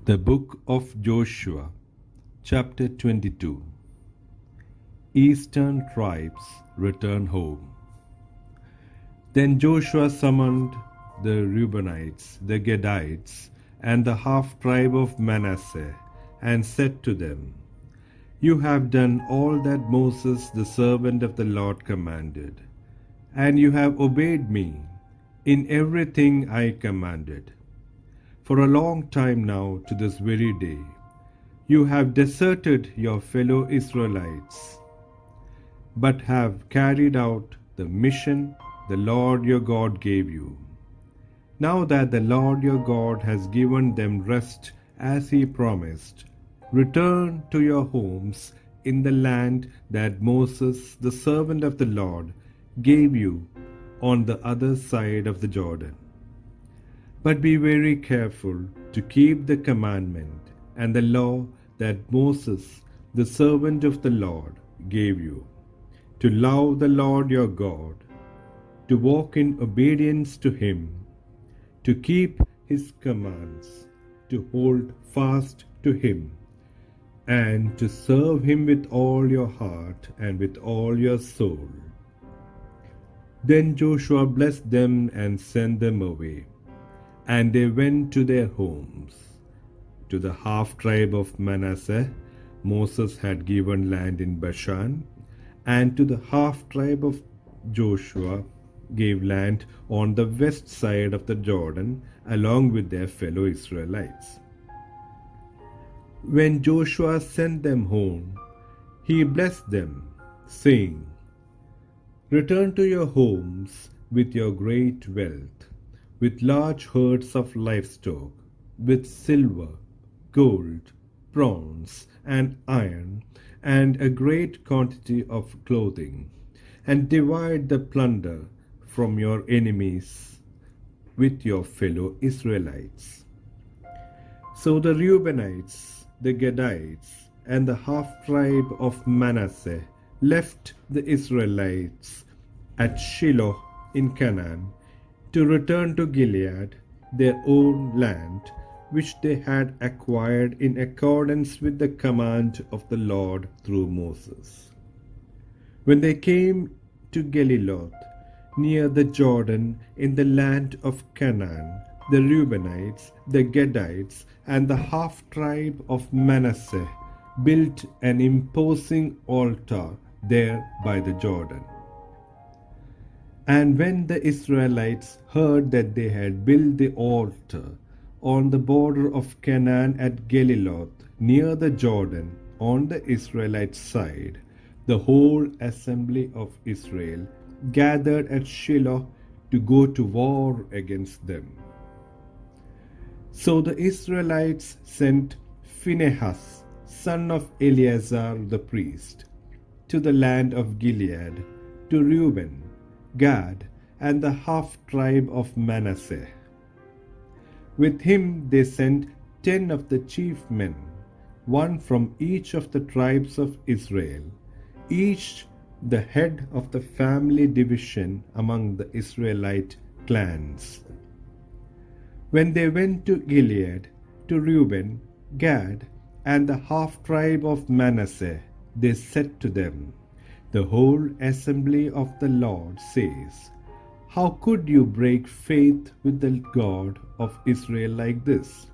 The Book of Joshua, Chapter 22. Eastern Tribes Return Home. Then Joshua summoned the Reubenites, the Gadites, and the half-tribe of Manasseh, and said to them, You have done all that Moses the servant of the Lord commanded, and you have obeyed me in everything I commanded. For a long time now, to this very day, you have deserted your fellow Israelites, but have carried out the mission the Lord your God gave you. Now that the Lord your God has given them rest as he promised, return to your homes in the land that Moses, the servant of the Lord, gave you on the other side of the Jordan. But be very careful to keep the commandment and the law that Moses, the servant of the Lord, gave you, to love the Lord your God, to walk in obedience to him, to keep his commands, to hold fast to him, and to serve him with all your heart and with all your soul. Then Joshua blessed them and sent them away. And they went to their homes. To the half-tribe of Manasseh, Moses had given land in Bashan, and to the half-tribe of Joshua gave land on the west side of the Jordan, along with their fellow Israelites. When Joshua sent them home, he blessed them, saying, Return to your homes with your great wealth, with large herds of livestock, with silver, gold, bronze, and iron, and a great quantity of clothing, and divide the plunder from your enemies with your fellow Israelites. So the Reubenites, the Gadites, and the half-tribe of Manasseh left the Israelites at Shiloh in Canaan, to return to Gilead, their own land, which they had acquired in accordance with the command of the Lord through Moses. When they came to Geliloth, near the Jordan, in the land of Canaan, the Reubenites, the Gadites, and the half-tribe of Manasseh built an imposing altar there by the Jordan. And when the Israelites heard that they had built the altar on the border of Canaan at Geliloth, near the Jordan, on the Israelite side, the whole assembly of Israel gathered at Shiloh to go to war against them. So the Israelites sent Phinehas, son of Eleazar the priest, to the land of Gilead, to Reuben, Gad, and the half-tribe of Manasseh. With him they sent 10 of the chief men, one from each of the tribes of Israel, each the head of the family division among the Israelite clans. When they went to Gilead, to Reuben, Gad, and the half-tribe of Manasseh, they said to them, The whole assembly of the Lord says, How could you break faith with the God of Israel like this?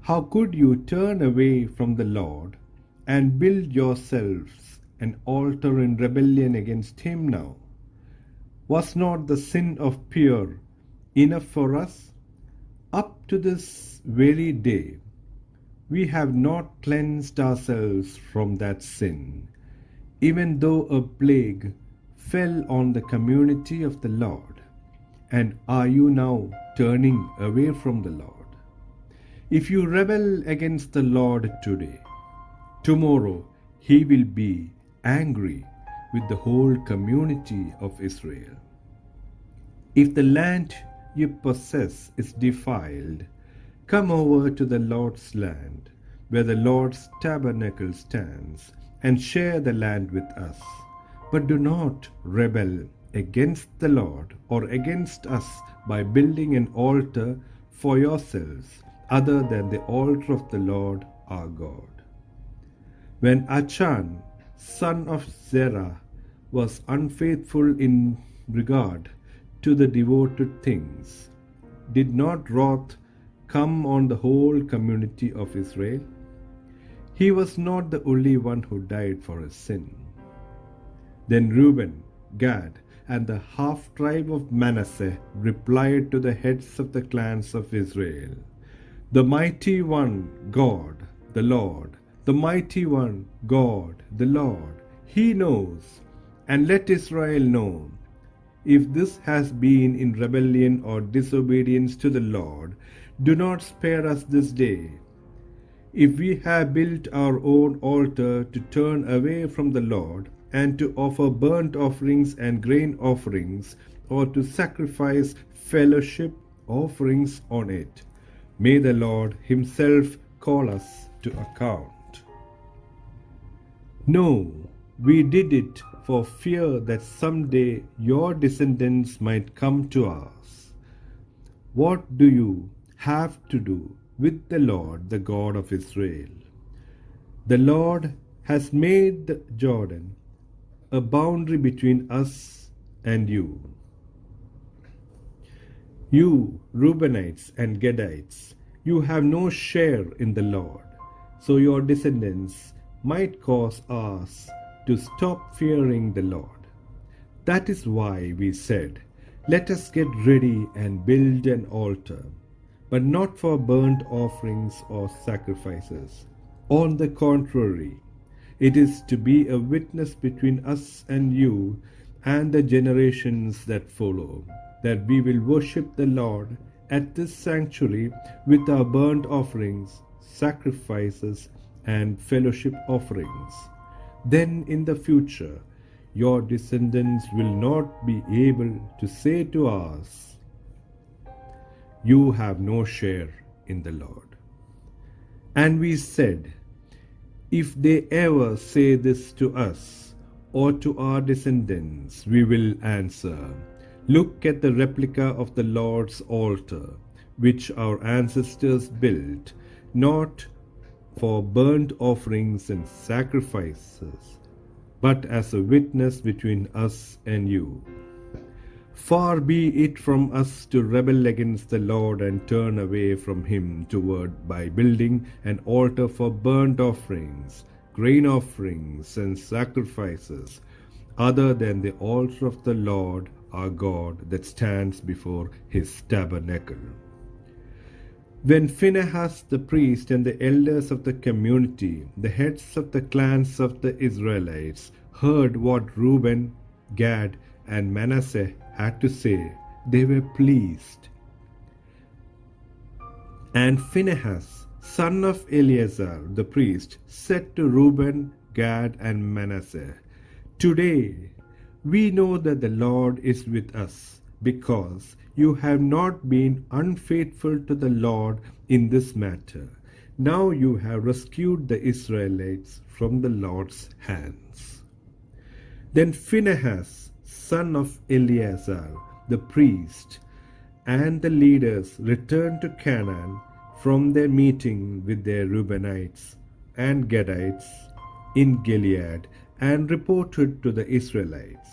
How could you turn away from the Lord and build yourselves an altar in rebellion against him now? Was not the sin of Peor enough for us? Up to this very day, we have not cleansed ourselves from that sin, even though a plague fell on the community of the Lord. And are you now turning away from the Lord? If you rebel against the Lord today, tomorrow he will be angry with the whole community of Israel. If the land you possess is defiled, come over to the Lord's land, where the Lord's tabernacle stands, and share the land with us. But do not rebel against the Lord or against us by building an altar for yourselves other than the altar of the Lord our God. When Achan, son of Zerah, was unfaithful in regard to the devoted things, did not wrath come on the whole community of Israel? He was not the only one who died for his sin. Then Reuben, Gad, and the half tribe of Manasseh replied to the heads of the clans of Israel, "The mighty one, God, the Lord, the mighty one, God, the Lord, He knows, and let Israel know. If this has been in rebellion or disobedience to the Lord, do not spare us this day. If we have built our own altar to turn away from the Lord, and to offer burnt offerings and grain offerings, or to sacrifice fellowship offerings on it, may the Lord Himself call us to account. No, we did it for fear that someday your descendants might come to us. What do you have to do with the Lord, the God of Israel? The Lord has made the Jordan a boundary between us and you. You, Reubenites and Gadites, you have no share in the Lord, so your descendants might cause us to stop fearing the Lord. That is why we said, let us get ready and build an altar, but not for burnt offerings or sacrifices. On the contrary, it is to be a witness between us and you and the generations that follow, that we will worship the Lord at this sanctuary with our burnt offerings, sacrifices, and fellowship offerings. Then in the future, your descendants will not be able to say to us, "You have no share in the Lord." And we said, if they ever say this to us or to our descendants, we will answer, "Look at the replica of the Lord's altar, which our ancestors built, not for burnt offerings and sacrifices, but as a witness between us and you." Far be it from us to rebel against the Lord and turn away from Him toward by building an altar for burnt offerings, grain offerings, and sacrifices, other than the altar of the Lord our God that stands before His tabernacle. When Phinehas the priest and the elders of the community, the heads of the clans of the Israelites, heard what Reuben, Gad, and Manasseh had to say, they were pleased. And Phinehas, son of Eleazar the priest, said to Reuben, Gad, and Manasseh, "Today we know that the Lord is with us, because you have not been unfaithful to the Lord in this matter. Now you have rescued the Israelites from the Lord's hands." Then Phinehas, son of Eleazar the priest, and the leaders returned to Canaan from their meeting with their Reubenites and Gadites in Gilead, and reported to the Israelites.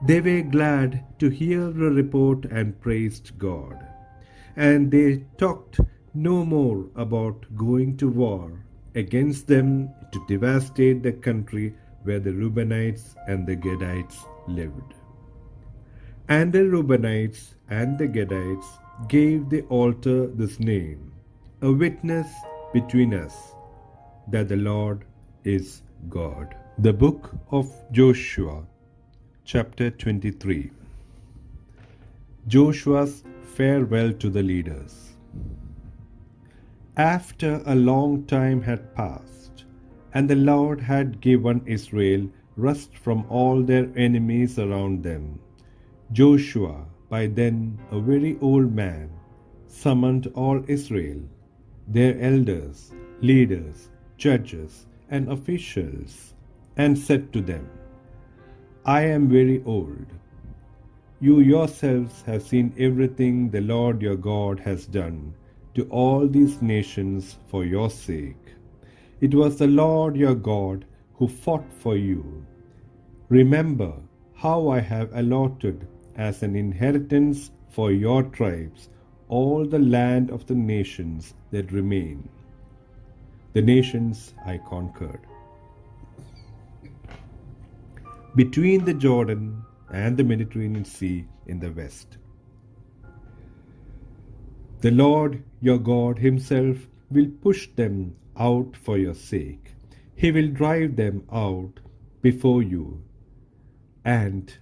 They were glad to hear the report and praised God. And they talked no more about going to war against them to devastate the country where the Reubenites and the Gadites lived. And the Reubenites and the Gadites gave the altar this name, a witness between us that the Lord is God. The book of Joshua, chapter 23. Joshua's farewell to the leaders. After a long time had passed, and the Lord had given Israel rest from all their enemies around them, Joshua, by then a very old man, summoned all Israel, their elders, leaders, judges, and officials, and said to them, "I am very old. You yourselves have seen everything the Lord your God has done to all these nations for your sake. It was the Lord your God who fought for you. Remember how I have allotted as an inheritance for your tribes all the land of the nations that remain, the nations I conquered, between the Jordan and the Mediterranean Sea in the west. The Lord your God himself will push them out for your sake. He will drive them out before you, and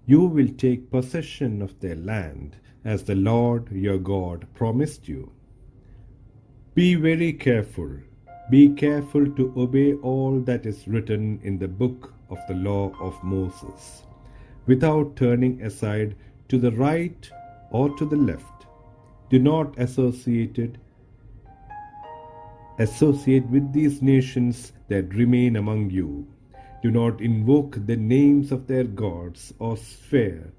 you will take possession of their land as the Lord your God promised you. Be very careful. Be careful to obey all that is written in the book of the law of Moses, without turning aside to the right or to the left. Do not associate with these nations that remain among you. Do not invoke the names of their gods or swear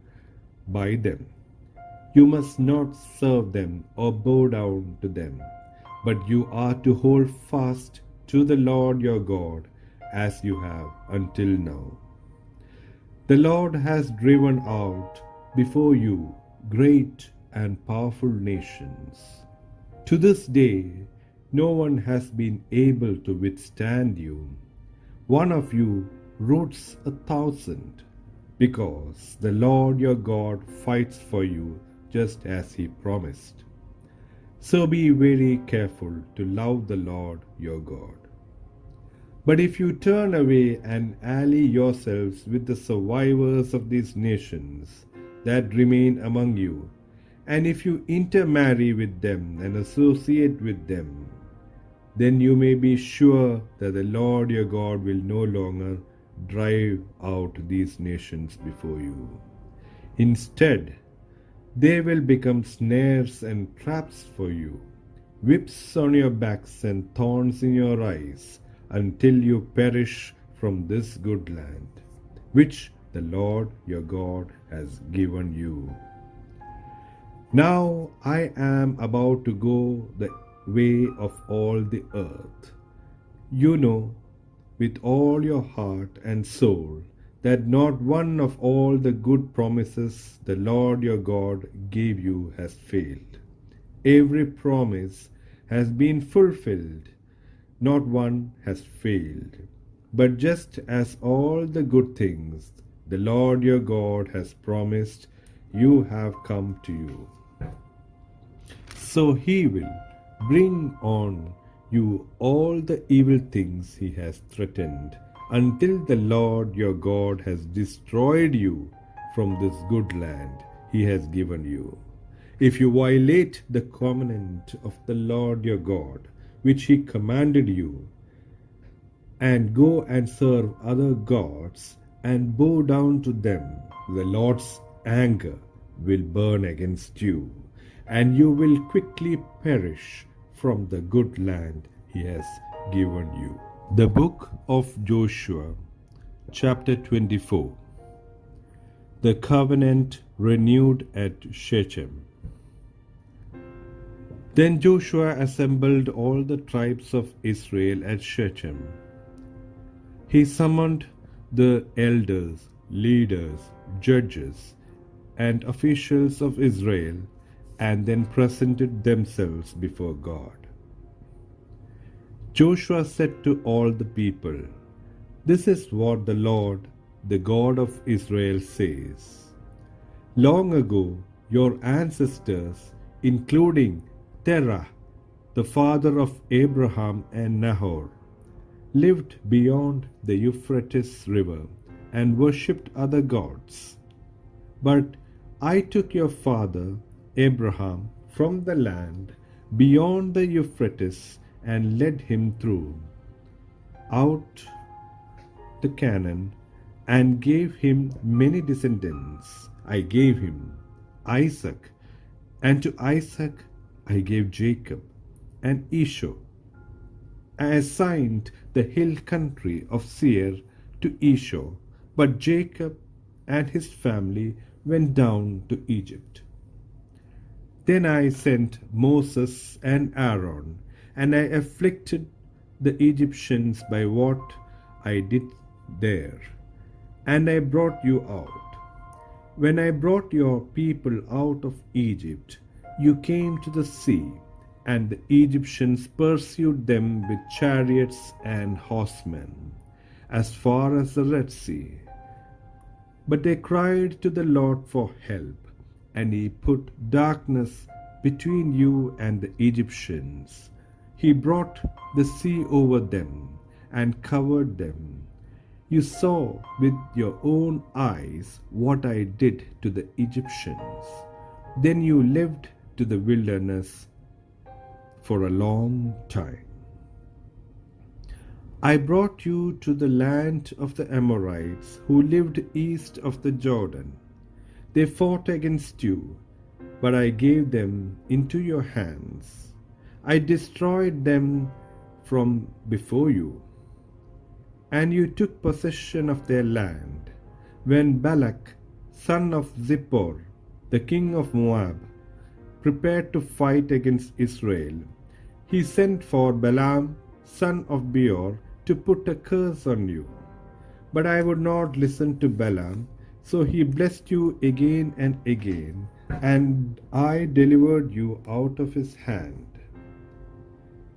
by them. You must not serve them or bow down to them, but you are to hold fast to the Lord your God as you have until now. The Lord has driven out before you great and powerful nations. To this day, no one has been able to withstand you. One of you routs 1,000, because the Lord your God fights for you just as he promised. So be very careful to love the Lord your God. But if you turn away and ally yourselves with the survivors of these nations that remain among you, and if you intermarry with them and associate with them, then you may be sure that the Lord your God will no longer drive out these nations before you. Instead, they will become snares and traps for you, whips on your backs and thorns in your eyes, until you perish from this good land, which the Lord your God has given you. Now I am about to go the way of all the earth. You know with all your heart and soul that not one of all the good promises the Lord your God gave you has failed. Every promise has been fulfilled, not one has failed. But just as all the good things the Lord your God has promised you have come to you, so he will bring on you all the evil things he has threatened, until the Lord your God has destroyed you from this good land he has given you. If you violate the covenant of the Lord your God, which he commanded you, and go and serve other gods and bow down to them, the Lord's anger will burn against you, and you will quickly perish from the good land he has given you. The book of Joshua, chapter 24. The covenant renewed at Shechem. Then Joshua assembled all the tribes of Israel at Shechem. He summoned the elders, leaders, judges, and officials of Israel, and then presented themselves before God. Joshua said to all the people, "This is what the Lord, the God of Israel, says. Long ago, your ancestors, including Terah, the father of Abraham and Nahor, lived beyond the Euphrates River and worshipped other gods. But I took your father Abraham from the land beyond the Euphrates and led him through out to Canaan and gave him many descendants. I gave him Isaac, and to Isaac I gave Jacob and Esau. I assigned the hill country of Seir to Esau, but Jacob and his family went down to Egypt. Then I sent Moses and Aaron, and I afflicted the Egyptians by what I did there, and I brought you out. When I brought your people out of Egypt, you came to the sea, and the Egyptians pursued them with chariots and horsemen, as far as the Red Sea. But they cried to the Lord for help, and he put darkness between you and the Egyptians. He brought the sea over them and covered them. You saw with your own eyes what I did to the Egyptians. Then you lived to the wilderness for a long time. I brought you to the land of the Amorites who lived east of the Jordan. They fought against you, but I gave them into your hands. I destroyed them from before you, and you took possession of their land. When Balak, son of Zippor, the king of Moab, prepared to fight against Israel, he sent for Balaam, son of Beor, to put a curse on you. But I would not listen to Balaam, so he blessed you again and again, and I delivered you out of his hand.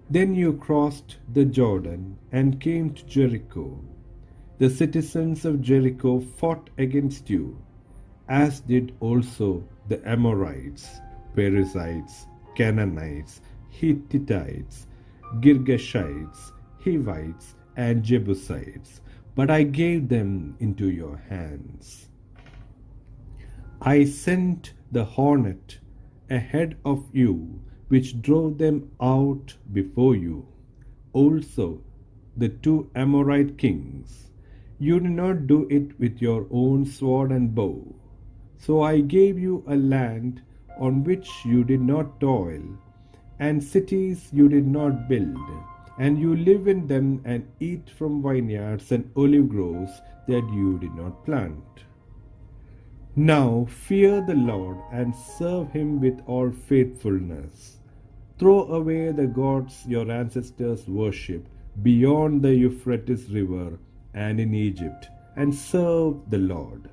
Then you crossed the Jordan and came to Jericho. The citizens of Jericho fought against you, as did also the Amorites, Perizzites, Canaanites, Hittites, Girgashites, Hivites, and Jebusites, but I gave them into your hands. I sent the hornet ahead of you, which drove them out before you. Also, the two Amorite kings. You did not do it with your own sword and bow. So I gave you a land on which you did not toil, and cities you did not build, and you live in them and eat from vineyards and olive groves that you did not plant. Now fear the Lord and serve him with all faithfulness. Throw away the gods your ancestors worshipped beyond the Euphrates River and in Egypt, and serve the Lord.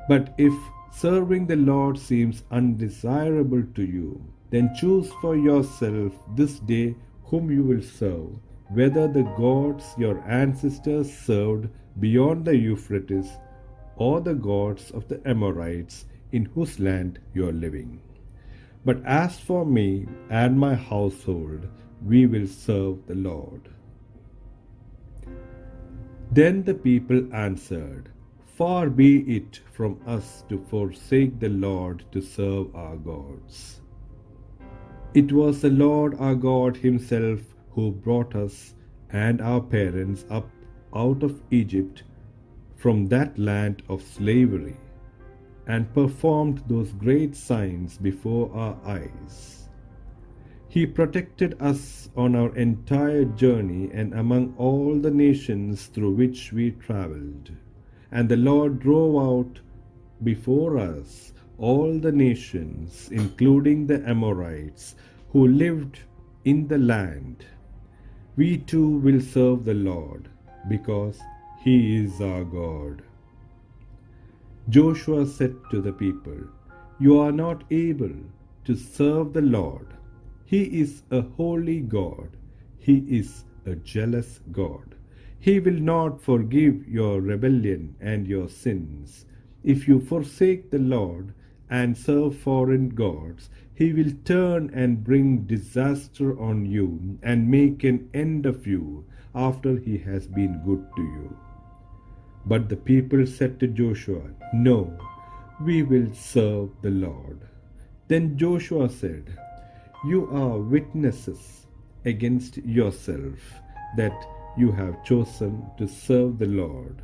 But if serving the Lord seems undesirable to you, then choose for yourself this day whom you will serve, whether the gods your ancestors served beyond the Euphrates, or the gods of the Amorites in whose land you are living. But as for me and my household, we will serve the Lord. Then the people answered, Far be it from us to forsake the Lord to serve our gods. It was the Lord our God himself who brought us and our parents up out of Egypt from that land of slavery, and performed those great signs before our eyes. He protected us on our entire journey and among all the nations through which we traveled. And the Lord drove out before us all the nations, including the Amorites, who lived in the land. We too will serve the Lord, because he is our God. Joshua said to the people, You are not able to serve the Lord. He is a holy God. He is a jealous God. He will not forgive your rebellion and your sins. If you forsake the Lord and serve foreign gods, he will turn and bring disaster on you and make an end of you after he has been good to you. But the people said to Joshua, No, we will serve the Lord. Then Joshua said, You are witnesses against yourself that you have chosen to serve the Lord.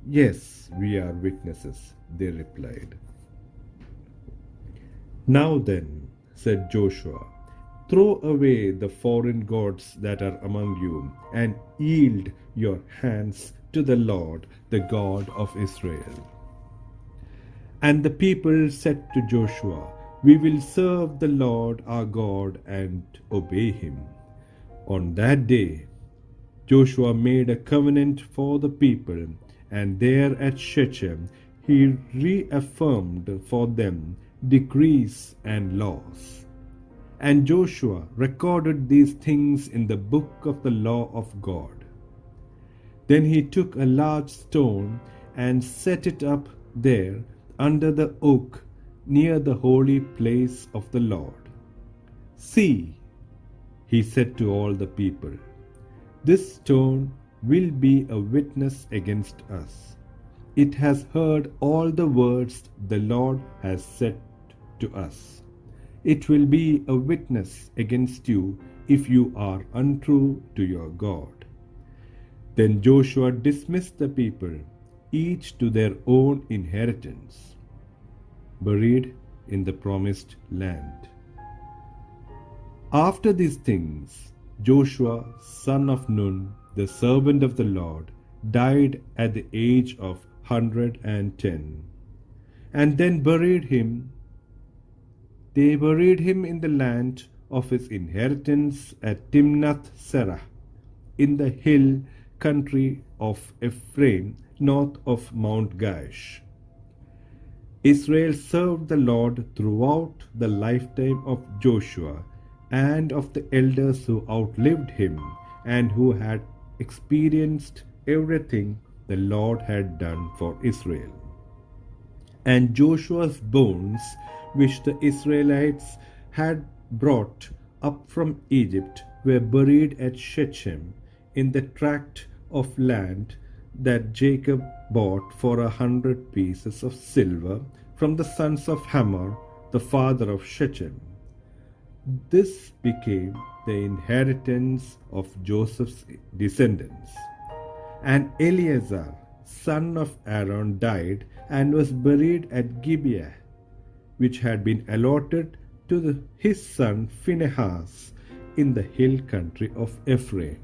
Yes, we are witnesses, they replied. Now then, said Joshua, throw away the foreign gods that are among you, and yield your hands to the Lord, the God of Israel. And the people said to Joshua, We will serve the Lord our God and obey him. On that day, Joshua made a covenant for the people, and there at Shechem he reaffirmed for them decrees and laws. And Joshua recorded these things in the book of the law of God. Then he took a large stone and set it up there under the oak near the holy place of the Lord. See, he said to all the people, this stone will be a witness against us. It has heard all the words the Lord has said to us. It will be a witness against you if you are untrue to your God. Then Joshua dismissed the people, each to their own inheritance, buried in the promised land. After these things, Joshua, son of Nun, the servant of the Lord, died at the age of 110. And then they buried him in the land of his inheritance at Timnath Serah, in the hill country of Ephraim, north of Mount Gaash. Israel served the Lord throughout the lifetime of Joshua and of the elders who outlived him and who had experienced everything the Lord had done for Israel. And Joshua's bones, which the Israelites had brought up from Egypt, were buried at Shechem in the tract of land that Jacob bought for 100 pieces of silver from the sons of Hamor, the father of Shechem. This became the inheritance of Joseph's descendants. And Eleazar, son of Aaron, died and was buried at Gibeah, which had been allotted to his son Phinehas in the hill country of Ephraim.